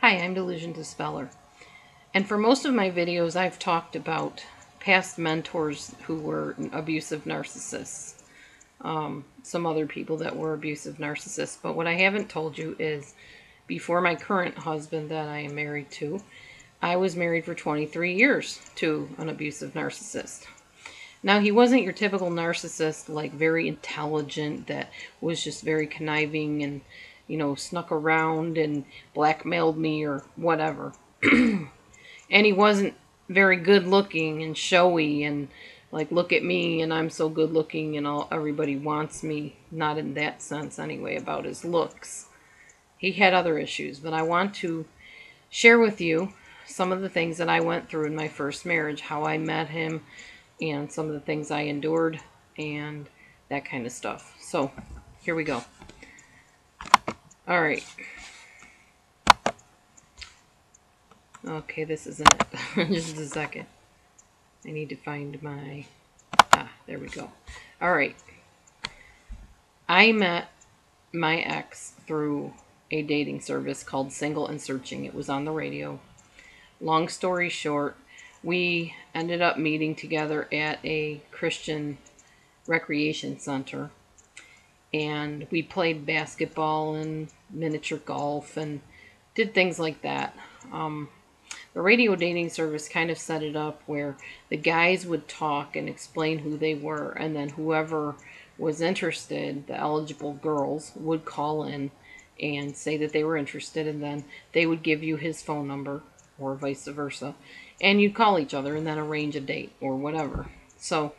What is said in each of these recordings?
Hi, I'm Delusion Dispeller, and for most of my videos I've talked about past mentors who were abusive narcissists, some other people that were abusive narcissists, but what I haven't told you is before my current husband that I am married to, I was married for 23 years to an abusive narcissist. Now, he wasn't your typical narcissist, like very intelligent, that was just very conniving and, snuck around and blackmailed me or whatever. And he wasn't very good looking and showy and like, look at me and I'm so good looking and everybody wants me. Not in that sense anyway, about his looks. He had other issues, but I want to share with you some of the things that I went through in my first marriage, how I met him, and some of the things I endured and that kind of stuff. So here we go. All right. Okay, this isn't it. Just a second. I need to find my... there we go. All right. I met my ex through a dating service called Single and Searching. It was on the radio. Long story short, we ended up meeting together at a Christian recreation center, and we played basketball and miniature golf and did things like that. The radio dating service kind of set it up where the guys would talk and explain who they were, and then whoever was interested, the eligible girls, would call in and say that they were interested, and then they would give you his phone number or vice versa, and you'd call each other and then arrange a date or whatever. So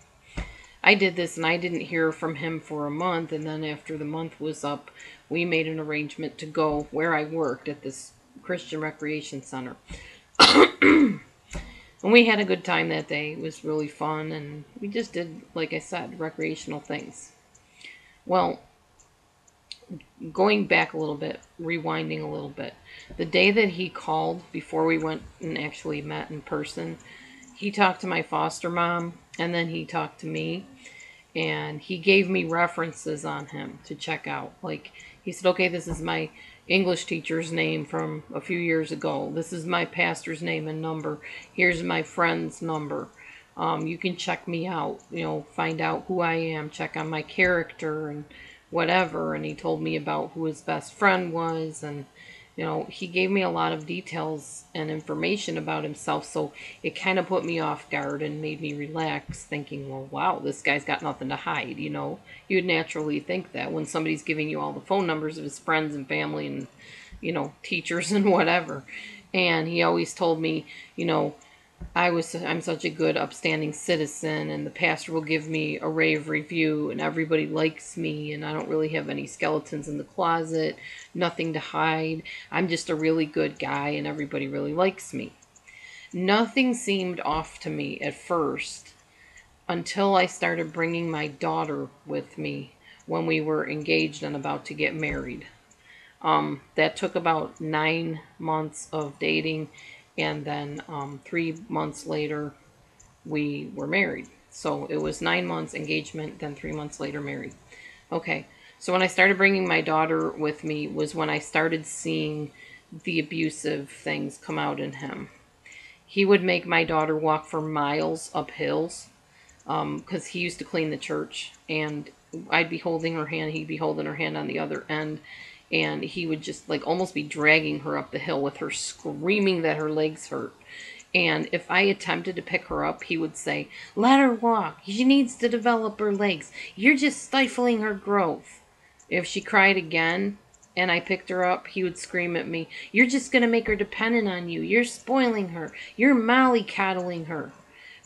I did this, and I didn't hear from him for a month, and then after the month was up, we made an arrangement to go where I worked at this Christian recreation center. And we had a good time that day. It was really fun, and we just did, like I said, recreational things. Well, going back a little bit, rewinding a little bit, the day that he called before we went and actually met in person, he talked to my foster mom, and then he talked to me, and he gave me references on him to check out. Like, he said, okay, this is my English teacher's name from a few years ago. This is my pastor's name and number. Here's my friend's number. You can check me out, find out who I am, check on my character and whatever. And he told me about who his best friend was, and he gave me a lot of details and information about himself, so it kind of put me off guard and made me relax, thinking, well, wow, this guy's got nothing to hide, You'd naturally think that when somebody's giving you all the phone numbers of his friends and family and, teachers and whatever. And he always told me, I'm such a good, upstanding citizen, and the pastor will give me a rave review, and everybody likes me, and I don't really have any skeletons in the closet, nothing to hide. I'm just a really good guy, and everybody really likes me. Nothing seemed off to me at first until I started bringing my daughter with me when we were engaged and about to get married. That took about 9 months of dating. And then 3 months later, we were married. So it was 9 months engagement, then 3 months later married. Okay, so when I started bringing my daughter with me was when I started seeing the abusive things come out in him. He would make my daughter walk for miles up hills because he used to clean the church. And I'd be holding her hand, he'd be holding her hand on the other end. And he would just like almost be dragging her up the hill with her screaming that her legs hurt. And if I attempted to pick her up, he would say, let her walk. She needs to develop her legs. You're just stifling her growth. If she cried again and I picked her up, he would scream at me, you're just going to make her dependent on you. You're spoiling her. You're mollycoddling her.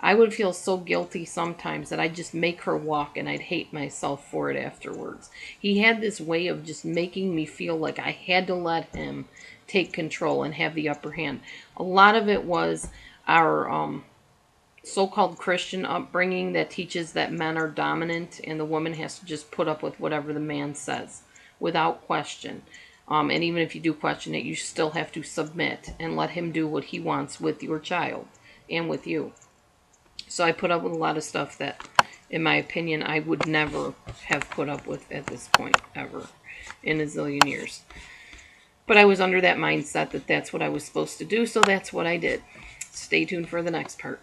I would feel so guilty sometimes that I'd just make her walk, and I'd hate myself for it afterwards. He had this way of just making me feel like I had to let him take control and have the upper hand. A lot of it was our so-called Christian upbringing that teaches that men are dominant and the woman has to just put up with whatever the man says without question. And even if you do question it, you still have to submit and let him do what he wants with your child and with you. So I put up with a lot of stuff that, in my opinion, I would never have put up with at this point, ever, in a zillion years. But I was under that mindset that that's what I was supposed to do, so that's what I did. Stay tuned for the next part.